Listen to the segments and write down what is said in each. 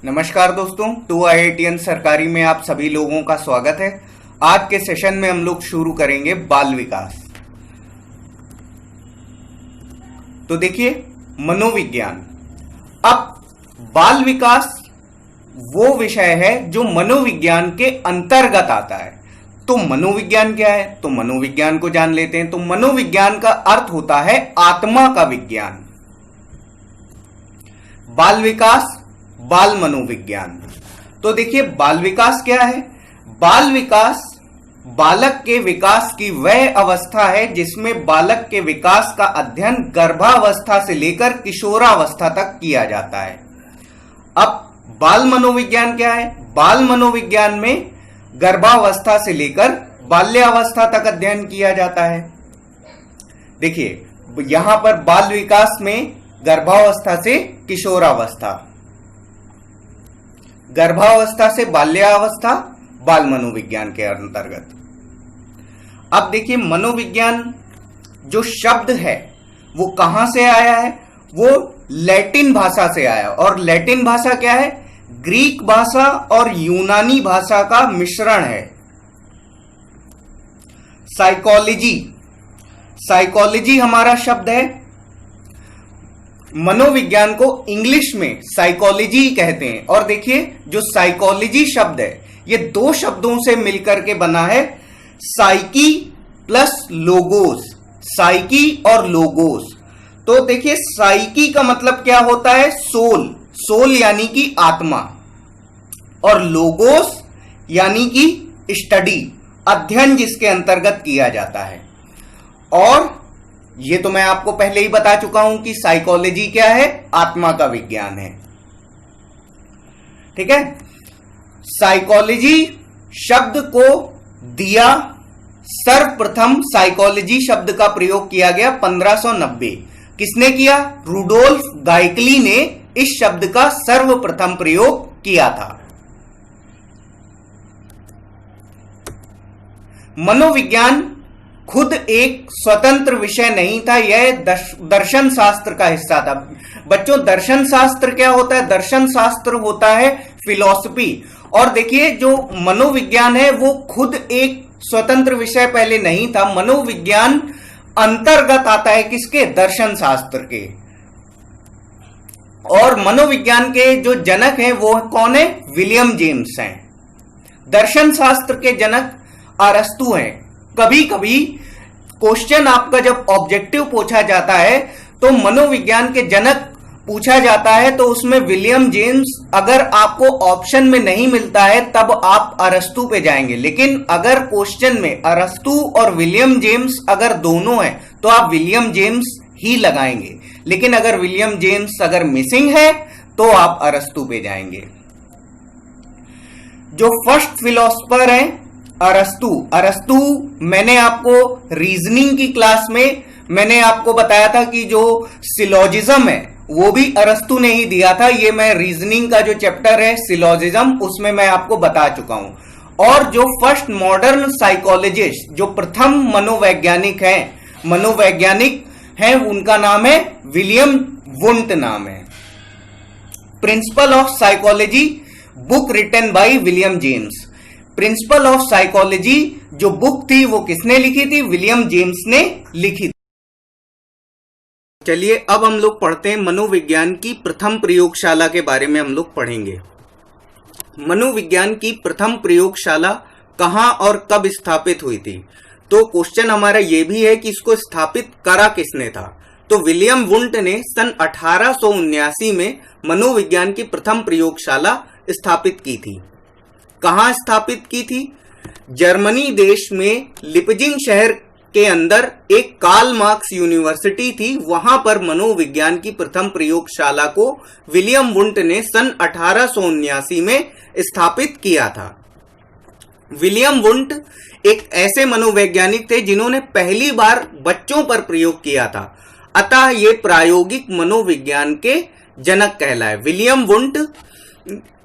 नमस्कार दोस्तों, 2IITN सरकारी में आप सभी लोगों का स्वागत है। आज के सेशन में हम लोग शुरू करेंगे बाल विकास। तो देखिए, मनोविज्ञान। अब बाल विकास वो विषय है जो मनोविज्ञान के अंतर्गत आता है। तो मनोविज्ञान क्या है? तो मनोविज्ञान को जान लेते हैं। तो मनोविज्ञान का अर्थ होता है आत्मा का विज्ञान। बाल विकास, बाल मनोविज्ञान। तो देखिए, बाल विकास क्या है? बाल विकास बालक के विकास की वह अवस्था है जिसमें बालक के विकास का अध्ययन गर्भावस्था से लेकर किशोरावस्था तक किया जाता है। अब बाल मनोविज्ञान क्या है? बाल मनोविज्ञान में गर्भावस्था से लेकर बाल्यावस्था तक अध्ययन किया जाता है। देखिए, यहां पर बाल विकास में गर्भावस्था से किशोरावस्था, गर्भावस्था से बाल्यावस्था, बाल मनोविज्ञान के अंतर्गत। अब देखिए, मनोविज्ञान जो शब्द है वो कहां से आया है? वो लैटिन भाषा से आया। और लैटिन भाषा क्या है? ग्रीक भाषा और यूनानी भाषा का मिश्रण है। साइकोलॉजी, साइकोलॉजी हमारा शब्द है। मनोविज्ञान को इंग्लिश में साइकोलॉजी कहते हैं। और देखिए, जो साइकोलॉजी शब्द है ये दो शब्दों से मिलकर के बना है, साइकी प्लस लोगोस, साइकी और लोगोस। तो देखिए, साइकी का मतलब क्या होता है? सोल, सोल यानी कि आत्मा, और लोगोस यानी कि स्टडी, अध्ययन जिसके अंतर्गत किया जाता है। और ये तो मैं आपको पहले ही बता चुका हूं कि साइकोलॉजी क्या है? आत्मा का विज्ञान है। ठीक है। साइकोलॉजी शब्द को दिया, सर्वप्रथम साइकोलॉजी शब्द का प्रयोग किया गया 1590। किसने किया? रुडोल्फ गाइकली ने इस शब्द का सर्वप्रथम प्रयोग किया था। मनोविज्ञान खुद एक स्वतंत्र विषय नहीं था, यह दर्शन शास्त्र का हिस्सा था। बच्चों, दर्शन शास्त्र क्या होता है? दर्शन शास्त्र होता है फिलॉसफी। और देखिए, जो मनोविज्ञान है वो खुद एक स्वतंत्र विषय पहले नहीं था। मनोविज्ञान अंतर्गत आता है किसके? दर्शन शास्त्र के। और मनोविज्ञान के जो जनक हैं वो कौन है? विलियम जेम्स हैं। दर्शन शास्त्र के जनक अरस्तु हैं। कभी कभी क्वेश्चन आपका जब ऑब्जेक्टिव पूछा जाता है तो मनोविज्ञान के जनक पूछा जाता है, तो उसमें विलियम जेम्स अगर आपको ऑप्शन में नहीं मिलता है तब आप अरस्तु पे जाएंगे। लेकिन अगर क्वेश्चन में अरस्तु और विलियम जेम्स अगर दोनों हैं तो आप विलियम जेम्स ही लगाएंगे। लेकिन अगर विलियम जेम्स अगर मिसिंग है तो आप अरस्तु पे जाएंगे। जो फर्स्ट फिलोसफर हैं अरस्तु। अरस्तु मैंने आपको रीजनिंग की क्लास में मैंने आपको बताया था कि जो सिलोजिज्म है वो भी अरस्तु ने ही दिया था। ये मैं रीजनिंग का जो चैप्टर है सिलोजिज्म, उसमें मैं आपको बता चुका हूं। और जो फर्स्ट मॉडर्न साइकोलॉजिस्ट, जो प्रथम मनोवैज्ञानिक हैं उनका नाम है विलियम वुंट नाम है। Principle of psychology book written by William James. Principle of psychology जो बुक थी वो किसने लिखी थी? विलियम जेम्स ने लिखी थी। चलिए, अब हम लोग पढ़ते हैं मनोविज्ञान की प्रथम प्रयोगशाला के बारे में। हम लोग पढ़ेंगे मनोविज्ञान की प्रथम प्रयोगशाला कहां और कब स्थापित हुई थी। तो क्वेश्चन हमारा यह भी है कि इसको स्थापित करा किसने था। तो विलियम वुंट ने सन 1879 में मनोविज्ञान की प्रथम प्रयोगशाला स्थापित की थी। कहां स्थापित की थी? जर्मनी देश में लिपजिंग शहर के अंदर एक कार्ल मार्क्स यूनिवर्सिटी थी। वहां पर मनोविज्ञान की प्रथम प्रयोगशाला को विलियम वुंट ने सन 1879 में स्थापित किया था। विलियम वुंट एक ऐसे मनोवैज्ञानिक थे जिन्होंने पहली बार बच्चों पर प्रयोग किया था। अतः ये प्रायोगिक मनोविज्ञान के जनक कहलाए। विलियम वुंट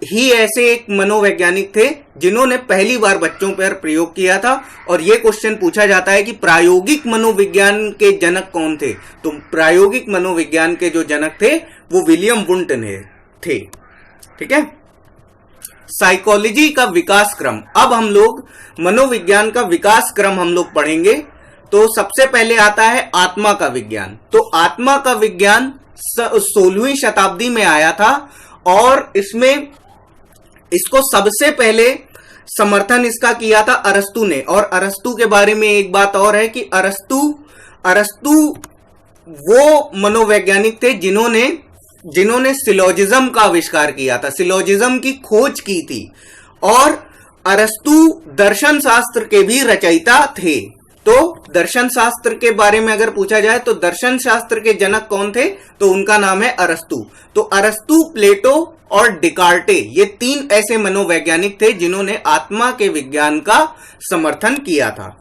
ही ऐसे एक मनोवैज्ञानिक थे जिन्होंने पहली बार बच्चों पर प्रयोग किया था। और यह क्वेश्चन पूछा जाता है कि प्रायोगिक मनोविज्ञान के जनक कौन थे। तो प्रायोगिक मनोविज्ञान के जो जनक थे वो विलियम वुंट ने थे। ठीक है। साइकोलॉजी का विकास क्रम। अब हम लोग मनोविज्ञान का विकास क्रम हम लोग पढ़ेंगे। तो सबसे पहले आता है आत्मा का विज्ञान। तो आत्मा का विज्ञान 16वीं शताब्दी में आया था और इसको सबसे पहले समर्थन इसका किया था अरस्तु ने। और अरस्तु के बारे में एक बात और है कि अरस्तु वो मनोवैज्ञानिक थे जिन्होंने सिलोजिज्म का आविष्कार किया था, सिलोजिज्म की खोज की थी। और अरस्तु दर्शन शास्त्र के भी रचयिता थे। तो दर्शन शास्त्र के बारे में अगर पूछा जाए तो दर्शन शास्त्र के जनक कौन थे, तो उनका नाम है अरस्तु। तो अरस्तु, प्लेटो और डिकार्टे, ये 3 ऐसे मनोवैज्ञानिक थे जिन्होंने आत्मा के विज्ञान का समर्थन किया था।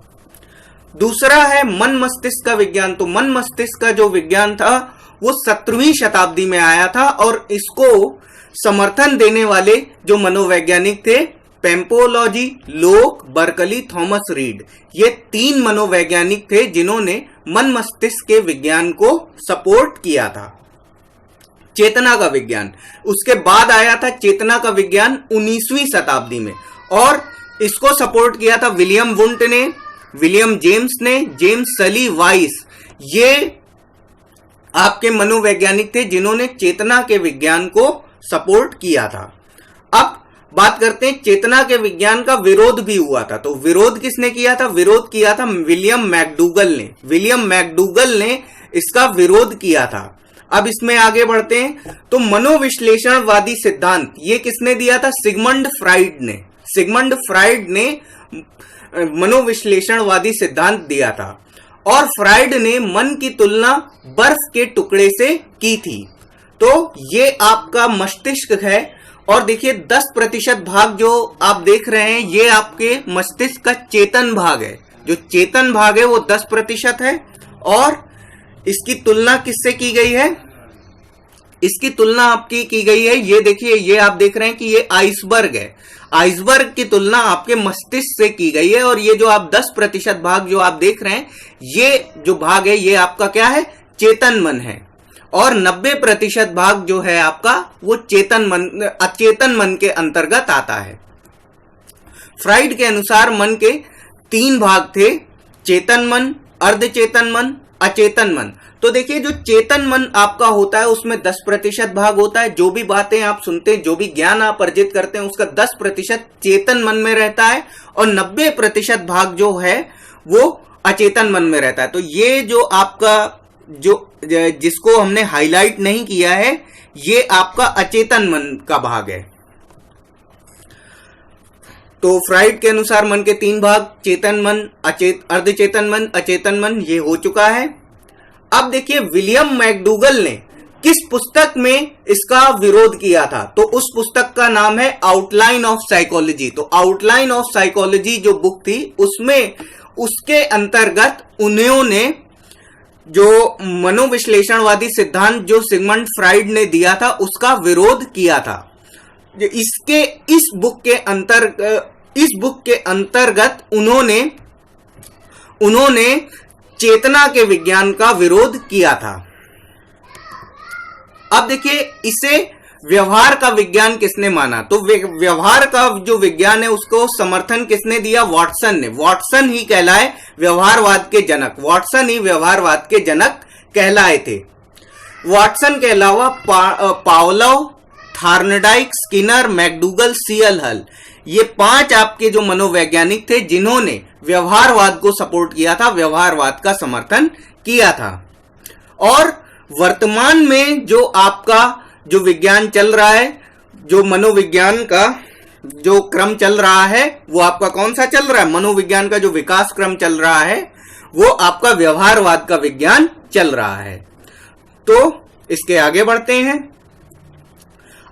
दूसरा है मन मस्तिष्क का विज्ञान। तो मन मस्तिष्क का जो विज्ञान था वो 17वीं शताब्दी में आया था और इसको समर्थन देने वाले जो मनोवैज्ञानिक थे पेम्पोलॉजी, लोक, बर्कली, थॉमस रीड, ये 3 मनोवैज्ञानिक थे जिन्होंने मन मस्तिष्क के विज्ञान को सपोर्ट किया था। चेतना का विज्ञान, उसके बाद आया था चेतना का विज्ञान 19वीं शताब्दी में और इसको सपोर्ट किया था विलियम वुंट ने, विलियम जेम्स ने, जेम्स सली वाइस। ये आपके मनोवैज्ञानिक थे जिन्होंने चेतना के विज्ञान को सपोर्ट किया था। अब बात करते हैं चेतना के विज्ञान का विरोध भी हुआ था। तो विरोध किसने किया था? विरोध किया था विलियम मैकडूगल ने। विलियम मैकडूगल ने इसका विरोध किया था। अब इसमें आगे बढ़ते हैं। तो मनोविश्लेषणवादी सिद्धांत ये किसने दिया था? सिगमंड फ्राइड ने। सिगमंड फ्राइड ने मनोविश्लेषणवादी सिद्धांत दिया था और फ्राइड ने मन की तुलना बर्फ के टुकड़े से की थी। तो ये आपका मस्तिष्क है और देखिए 10% भाग जो आप देख रहे हैं ये आपके मस्तिष्क का चेतन भाग है। जो चेतन भाग है वो 10% है और इसकी तुलना किससे की गई है? इसकी तुलना आपकी की गई है, ये देखिए, ये आप देख रहे हैं कि ये आइसबर्ग है। आइसबर्ग की तुलना आपके मस्तिष्क से की गई है और ये जो आप 10% भाग जो आप देख रहे हैं ये जो भाग है ये आपका क्या है? चेतन मन है। और 90% भाग जो है आपका वो अचेतन मन के अंतर्गत आता है। फ्राइड के अनुसार मन के 3 भाग थे, चेतन मन, अर्धचेतन मन, अचेतन मन। तो देखिए जो चेतन मन आपका होता है उसमें 10% भाग होता है। जो भी बातें आप सुनते हैं, जो भी ज्ञान आप अर्जित करते हैं उसका 10% चेतन मन में रहता है और 90% भाग जो है वो अचेतन मन में रहता है। तो ये जो आपका जिसको हमने हाईलाइट नहीं किया है ये आपका अचेतन मन का भाग है। तो फ्राइड के अनुसार मन के 3 भाग, चेतन मन, अर्धचेतन मन, अचेतन मन, ये हो चुका है। अब देखिए विलियम मैकडूगल ने किस पुस्तक में इसका विरोध किया था? तो उस पुस्तक का नाम है आउटलाइन ऑफ साइकोलॉजी। तो आउटलाइन ऑफ साइकोलॉजी जो बुक थी उसमें उसके अंतर्गत उन्होंने जो मनोविश्लेषणवादी सिद्धांत जो सिगमंड फ्राइड ने दिया था उसका विरोध किया था। इस बुक के अंतर्गत उन्होंने चेतना के विज्ञान का विरोध किया था। अब देखिए इसे व्यवहार का विज्ञान किसने माना? तो व्यवहार का जो विज्ञान है उसको समर्थन किसने दिया? वॉटसन ने। वॉटसन ही कहलाए व्यवहारवाद के जनक। वॉटसन ही व्यवहारवाद के जनक कहलाए थे। वॉटसन के अलावा Pavlov, Thorndike, Skinner, McDougall, CL Hull, ये 5 आपके जो मनोवैज्ञानिक थे जिन्होंने व्यवहारवाद को सपोर्ट किया था, व्यवहारवाद का समर्थन किया था। और वर्तमान में जो आपका जो विज्ञान चल रहा है, जो मनोविज्ञान का जो क्रम चल रहा है वो आपका कौन सा चल रहा है? मनोविज्ञान का जो विकास क्रम चल रहा है वो आपका व्यवहारवाद का विज्ञान चल रहा है। तो इसके आगे बढ़ते हैं।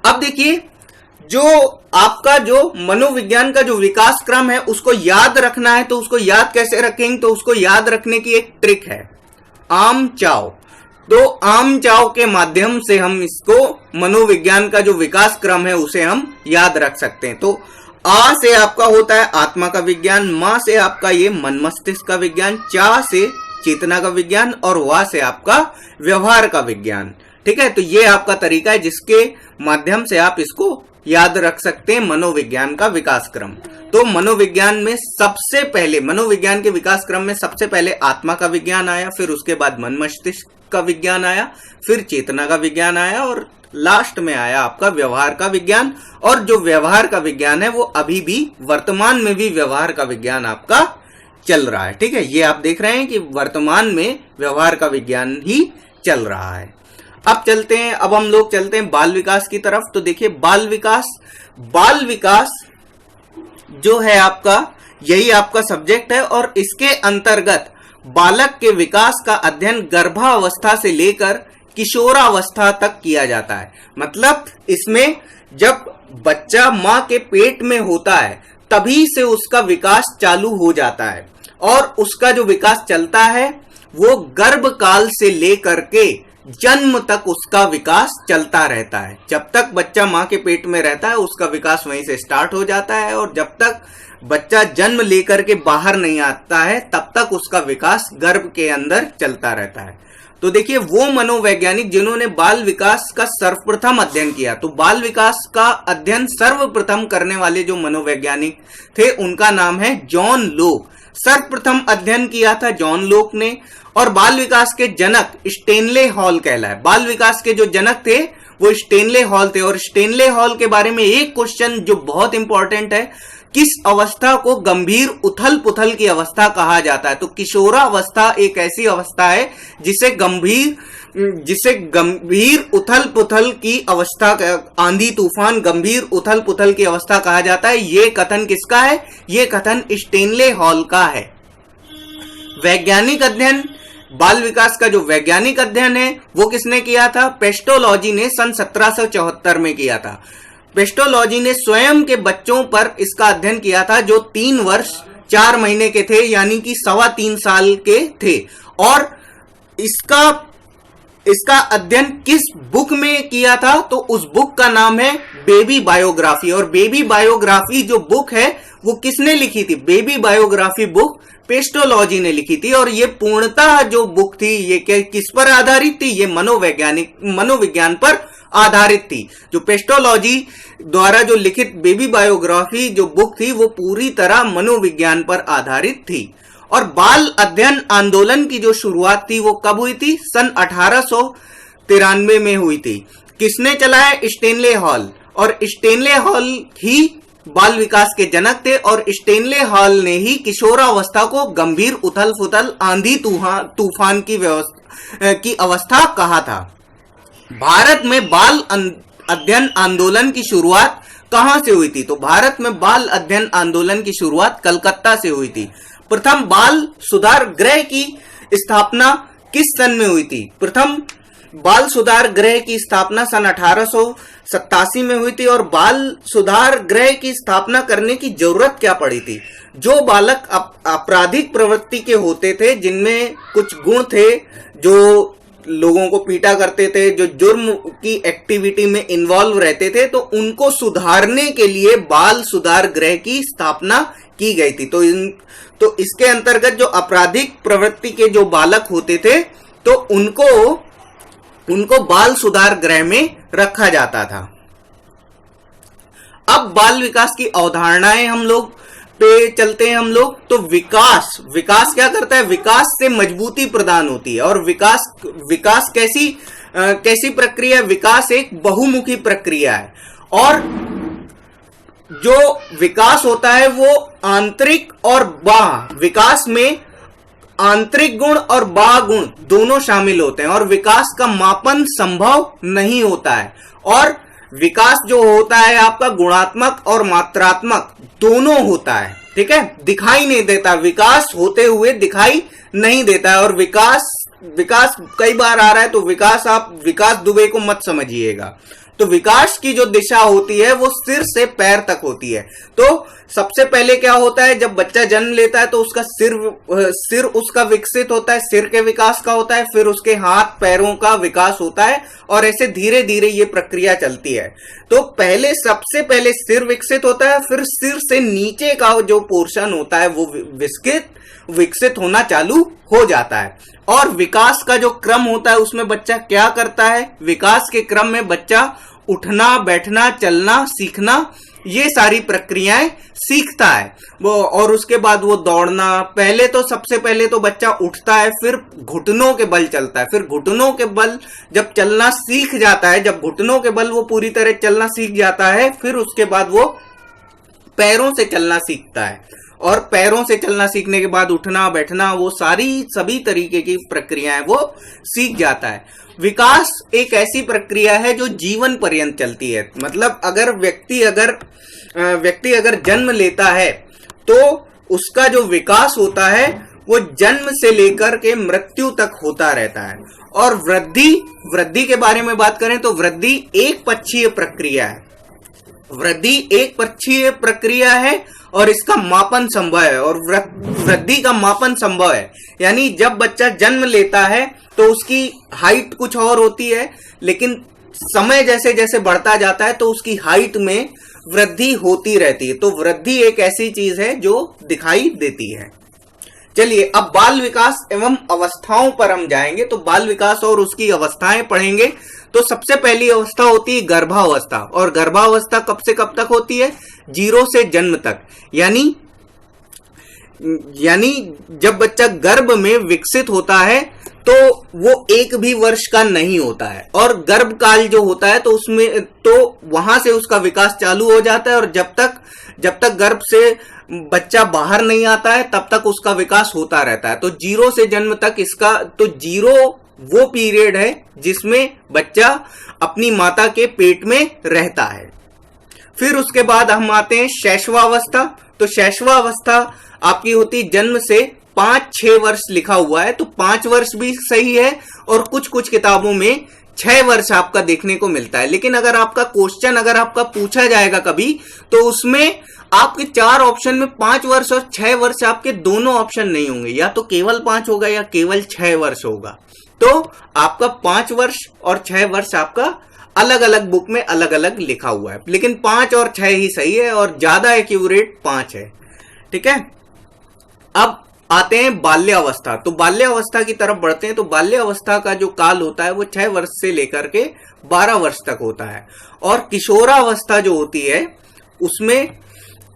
अब देखिए जो आपका जो मनोविज्ञान का जो विकास क्रम है उसको याद रखना है। तो उसको याद कैसे रखेंगे? तो उसको याद रखने की एक ट्रिक है, आम चाव। तो आम चाव के माध्यम से हम इसको मनोविज्ञान का जो विकास क्रम है उसे हम याद रख सकते हैं। तो आ से आपका होता है आत्मा का विज्ञान, मा से आपका ये मन मस्तिष्क का विज्ञान, चा से चेतना का विज्ञान और वा से आपका व्यवहार का विज्ञान। ठीक है, तो ये आपका तरीका है जिसके माध्यम से आप इसको याद रख सकते हैं मनोविज्ञान का विकास क्रम। तो मनोविज्ञान में सबसे पहले, मनोविज्ञान के विकास क्रम में सबसे पहले आत्मा का विज्ञान आया, फिर उसके बाद मन मस्तिष्क का विज्ञान आया, फिर चेतना का विज्ञान आया और लास्ट में आया आपका व्यवहार का विज्ञान। और जो व्यवहार का विज्ञान है वो अभी भी वर्तमान में भी व्यवहार का विज्ञान आपका चल रहा है। ठीक है, ये आप देख रहे हैं कि वर्तमान में व्यवहार का विज्ञान ही चल रहा है। अब हम लोग चलते हैं बाल विकास की तरफ। तो देखिए बाल विकास जो है आपका, यही आपका सब्जेक्ट है और इसके अंतर्गत बालक के विकास का अध्ययन गर्भावस्था से लेकर किशोरावस्था तक किया जाता है। मतलब इसमें जब बच्चा मां के पेट में होता है तभी से उसका विकास चालू हो जाता है और उसका जो विकास चलता है वो गर्भ काल से लेकर के जन्म तक उसका विकास चलता रहता है। जब तक बच्चा मां के पेट में रहता है उसका विकास वहीं से स्टार्ट हो जाता है और जब तक बच्चा जन्म लेकर के बाहर नहीं आता है तब तक उसका विकास गर्भ के अंदर चलता रहता है। तो देखिए वो मनोवैज्ञानिक जिन्होंने बाल विकास का सर्वप्रथम अध्ययन किया, तो बाल विकास का अध्ययन सर्वप्रथम करने वाले जो मनोवैज्ञानिक थे उनका नाम है जॉन लोक। सर्वप्रथम अध्ययन किया था जॉन लोक ने और बाल विकास के जनक स्टेनले हॉल कहलाए। बाल विकास के जो जनक थे वो स्टेनले हॉल थे और स्टेनले हॉल के बारे में एक क्वेश्चन जो बहुत इंपॉर्टेंट है, किस अवस्था को गंभीर उथल पुथल की अवस्था कहा जाता है? तो किशोरावस्था एक ऐसी अवस्था है जिसे गंभीर उथल पुथल की अवस्था, आंधी तूफान गंभीर उथल पुथल की अवस्था कहा जाता है। ये कथन किसका है? ये कथन स्टेनले हॉल का है। वैज्ञानिक अध्ययन, बाल विकास का जो वैज्ञानिक अध्ययन है वो किसने किया था? पेस्टोलॉजी ने सन 1774 में किया था। पेस्टोलॉजी ने स्वयं के बच्चों पर इसका अध्ययन किया था जो 3 वर्ष 4 महीने के थे, यानी कि 3.25 साल के थे। और इसका अध्ययन किस बुक में किया था? तो उस बुक का नाम है बेबी बायोग्राफी। और बेबी बायोग्राफी जो बुक है वो किसने लिखी थी? बेबी बायोग्राफी बुक पेस्टोलॉजी ने लिखी थी। और ये पूर्णतः जो बुक थी ये किस पर आधारित थी? ये मनोविज्ञान पर आधारित थी। जो पेस्टोलॉजी द्वारा जो लिखित बेबी बायोग्राफी जो बुक थी वो पूरी तरह मनोविज्ञान पर आधारित थी। और बाल अध्ययन आंदोलन की जो शुरुआत थी वो कब हुई थी? सन 1893 में हुई थी। किसने चलाया? Stanley hall. और स्टेनले हॉल ही बाल विकास के जनक थे और स्टेनले हॉल ने ही किशोरावस्था को गंभीर उथल फुथल आंधी तूफान की अवस्था कहा था। भारत में बाल अध्ययन आंदोलन की शुरुआत कहां से हुई थी? तो भारत में बाल अध्ययन आंदोलन की शुरुआत कलकत्ता से हुई थी। प्रथम बाल सुधार गृह की स्थापना किस सन में हुई थी? प्रथम बाल सुधार गृह की स्थापना सन 1887 में हुई थी। और बाल सुधार गृह की स्थापना करने की जरूरत क्या पड़ी थी? जो बालक आपराधिक प्रवृत्ति के होते थे, जिनमें कुछ गुण थे, जो लोगों को पीटा करते थे, जो जुर्म की एक्टिविटी में इन्वॉल्व रहते थे, तो उनको सुधारने के लिए बाल सुधार गृह की स्थापना की गई थी। तो इसके अंतर्गत जो आपराधिक प्रवृत्ति के जो बालक होते थे तो उनको बाल सुधार गृह में रखा जाता था। अब बाल विकास की अवधारणाएं हम लोग पे चलते हैं हम लोग। तो विकास क्या करता है? विकास से मजबूती प्रदान होती है। और विकास कैसी प्रक्रिया है? विकास एक बहुमुखी प्रक्रिया है। और जो विकास होता है वो आंतरिक और बाह्य, विकास में आंतरिक गुण और बाह्य गुण दोनों शामिल होते हैं और विकास का मापन संभव नहीं होता है। और विकास जो होता है आपका गुणात्मक और मात्रात्मक दोनों होता है। ठीक है, दिखाई नहीं देता, विकास होते हुए दिखाई नहीं देता है। और विकास कई बार आ रहा है तो आप विकास दुबे को मत समझिएगा। तो विकास की जो दिशा होती है वो सिर से पैर तक होती है। तो सबसे पहले क्या होता है, जब बच्चा जन्म लेता है तो उसका सिर उसका विकसित होता है, सिर के विकास का होता है, फिर उसके हाथ पैरों का विकास होता है और ऐसे धीरे धीरे ये प्रक्रिया चलती है। तो सबसे पहले सिर विकसित होता है, फिर सिर से नीचे का जो पोर्शन होता है वो विकसित होना चालू हो जाता है। और विकास का जो क्रम होता है उसमें बच्चा क्या करता है? विकास के क्रम में बच्चा उठना, बैठना, चलना, सीखना, ये सारी प्रक्रियाएं सीखता है वो। और उसके बाद वो दौड़ना, पहले तो सबसे पहले तो बच्चा उठता है, फिर घुटनों के बल चलता है, फिर घुटनों के बल जब चलना सीख जाता है, जब घुटनों के बल वो पूरी तरह चलना सीख जाता है, फिर उसके बाद वो पैरों से चलना सीखता है। और पैरों से चलना सीखने के बाद उठना, बैठना, वो सभी तरीके की प्रक्रियाएं वो सीख जाता है। विकास एक ऐसी प्रक्रिया है जो जीवन पर्यंत चलती है। मतलब अगर व्यक्ति अगर जन्म लेता है तो उसका जो विकास होता है वो जन्म से लेकर के मृत्यु तक होता रहता है। और वृद्धि के बारे में बात करें तो वृद्धि एक पक्षीय प्रक्रिया है। वृद्धि एक पक्षीय प्रक्रिया है और इसका मापन संभव है, और वृद्धि का मापन संभव है। यानी जब बच्चा जन्म लेता है तो उसकी हाइट कुछ और होती है, लेकिन समय जैसे जैसे बढ़ता जाता है तो उसकी हाइट में वृद्धि होती रहती है। तो वृद्धि एक ऐसी चीज है जो दिखाई देती है। चलिए अब बाल विकास एवं अवस्थाओं पर हम जाएंगे। तो बाल विकास और उसकी अवस्थाएं पढ़ेंगे। तो सबसे पहली अवस्था होती है गर्भावस्था। और गर्भावस्था कब से कब तक होती है? 0 से जन्म तक। यानी जब बच्चा गर्भ में विकसित होता है तो वो 1 भी वर्ष का नहीं होता है, और गर्भ काल जो होता है तो उसमें तो वहां से उसका विकास चालू हो जाता है, और जब तक गर्भ से बच्चा बाहर नहीं आता है तब तक उसका विकास होता रहता है। तो 0 से जन्म तक इसका तो 0 वो पीरियड है जिसमें बच्चा अपनी माता के पेट में रहता है। फिर उसके बाद हम आते हैं शैशवावस्था। तो शैशवावस्था आपकी होती जन्म से 5-6 वर्ष लिखा हुआ है, तो 5 वर्ष भी सही है, और कुछ किताबों में 6 वर्ष आपका देखने को मिलता है। लेकिन अगर आपका क्वेश्चन पूछा जाएगा कभी, तो उसमें आपके 4 ऑप्शन में 5 वर्ष और 6 वर्ष आपके दोनों ऑप्शन नहीं होंगे, या तो केवल 5 होगा या केवल 6 वर्ष होगा। तो आपका 5 वर्ष और 6 वर्ष आपका अलग अलग बुक में अलग अलग लिखा हुआ है, लेकिन 5 और 6 ही सही है, और ज्यादा एक्यूरेट 5 है। ठीक है, अब आते हैं बाल्यावस्था। तो बाल्यावस्था की तरफ बढ़ते हैं। तो बाल्यावस्था का जो काल होता है वो 6 वर्ष से लेकर के 12 वर्ष तक होता है। और किशोरावस्था जो होती है उसमें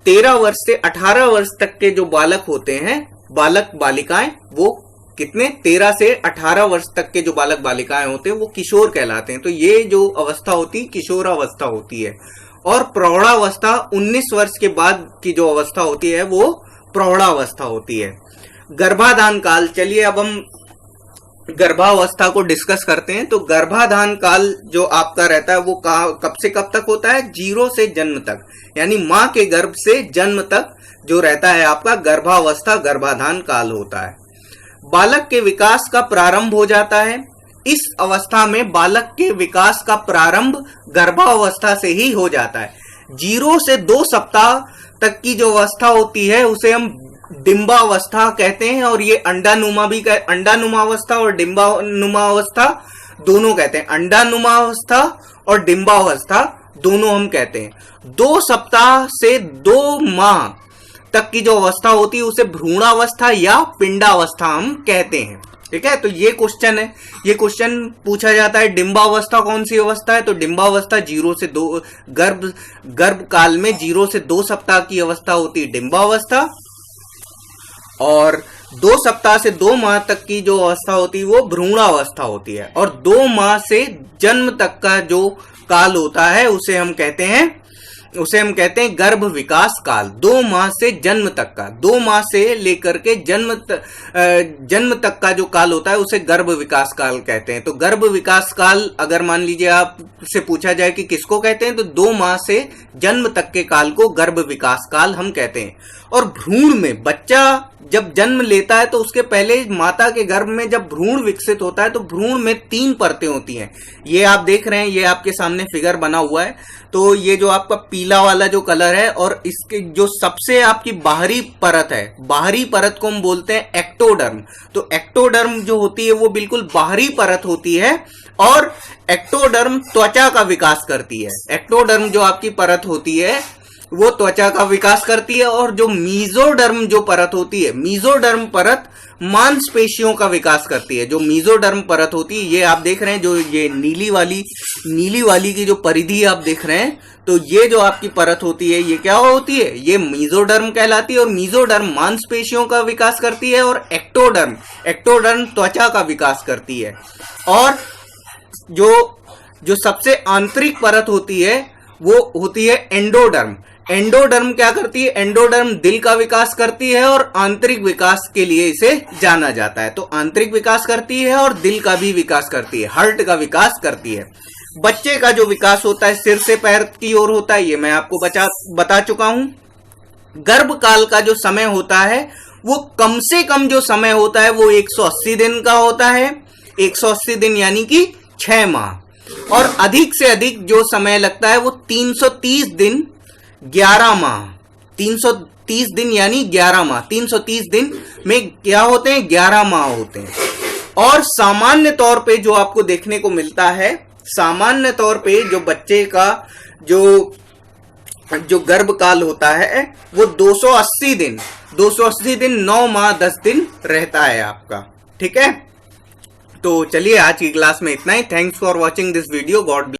13 वर्ष से 18 वर्ष तक के जो बालक होते हैं, बालक बालिकाएं, वो कितने 13 से 18 वर्ष तक के जो बालक बालिकाएं होते हैं वो किशोर कहलाते हैं। तो ये जो अवस्था होती है किशोरावस्था होती है। और प्रौढ़ावस्था 19 वर्ष के बाद की जो अवस्था होती है वो प्रौढ़ावस्था होती है। गर्भाधान काल, चलिए अब हम गर्भावस्था को डिस्कस करते हैं। तो गर्भाधान काल जो आपका रहता है वो कब से कब तक होता है? 0 से जन्म तक, यानी मां के गर्भ से जन्म तक जो रहता है आपका गर्भावस्था, गर्भाधान काल होता है। बालक के विकास का प्रारंभ हो जाता है। इस अवस्था में बालक के विकास का प्रारंभ गर्भावस्था से ही हो जाता है। 0 से 2 सप्ताह तक की जो अवस्था होती है उसे हम डिंबावस्था कहते हैं, और ये अंडानुमा अवस्था और डिंबानुमा अवस्था दोनों कहते हैं। अंडानुमा और डिंबावस्था दोनों हम कहते हैं। 2 सप्ताह से 2 माह तक की जो अवस्था होती है उसे भ्रूणावस्था या पिंडावस्था हम कहते हैं। ठीक है, तो ये क्वेश्चन है, ये क्वेश्चन पूछा जाता है। डिंबावस्था कौन सी अवस्था है? तो डिंबावस्था 0 से 2 गर्भ काल में 0 से 2 सप्ताह की अवस्था होती है डिंबावस्था, और 2 सप्ताह से 2 माह तक की जो अवस्था होती है वो भ्रूणावस्था होती है। और 2 माह से जन्म तक का जो काल होता है उसे हम कहते हैं गर्भ विकास काल। 2 माह से जन्म तक का, 2 माह से लेकर के जन्म तक का जो काल होता है उसे गर्भ विकास काल कहते हैं। तो गर्भ विकास काल अगर मान लीजिए आपसे पूछा जाए कि किसको कहते हैं, तो 2 माह से जन्म तक के काल को गर्भ विकास काल हम कहते हैं। और भ्रूण में बच्चा जब जन्म लेता है तो उसके पहले माता के गर्भ में जब भ्रूण विकसित होता है तो भ्रूण में 3 परतें होती हैं। ये आप देख रहे हैं, ये आपके सामने फिगर बना हुआ है। तो ये जो आपका पीला वाला जो कलर है, और इसके जो सबसे आपकी बाहरी परत है, बाहरी परत को हम बोलते हैं एक्टोडर्म। तो एक्टोडर्म जो होती है वो बिल्कुल बाहरी परत होती है, और एक्टोडर्म त्वचा का विकास करती है। एक्टोडर्म जो आपकी परत होती है वो त्वचा का विकास करती है, और जो मीजोडर्म जो परत होती है, मीजोडर्म परत मांसपेशियों का विकास करती है। जो मीजोडर्म परत होती है, ये आप देख रहे हैं, जो ये नीली वाली की जो परिधि आप देख रहे हैं, तो ये जो आपकी परत होती है, ये क्या होती है, ये मीजोडर्म कहलाती है। और मीजोडर्म मांसपेशियों का विकास करती है, और एक्टोडर्म त्वचा का विकास करती है। और जो सबसे आंतरिक परत होती है वो होती है एंडोडर्म। एंडोडर्म क्या करती है, एंडोडर्म दिल का विकास करती है, और आंतरिक विकास के लिए इसे जाना जाता है। तो आंतरिक विकास करती है और दिल का भी विकास करती है, हार्ट का विकास करती है। बच्चे का जो विकास होता है सिर से पैर की ओर होता है, ये मैं आपको बता चुका हूं। गर्भकाल का जो समय होता है वो कम से कम जो समय होता है वो 180 दिन का होता है। 180 दिन यानी कि 6 माह। और अधिक से अधिक जो समय लगता है वो 330 दिन 11 माह। 330 दिन यानी 11 माह। 330 दिन में क्या होते हैं, 11 माह होते हैं। और सामान्य तौर पे जो आपको देखने को मिलता है, सामान्य तौर पे जो बच्चे का जो गर्भकाल होता है वो 280 दिन 9 माह 10 दिन रहता है आपका। ठीक है, तो चलिए आज की क्लास में इतना ही। Thanks for watching this video. God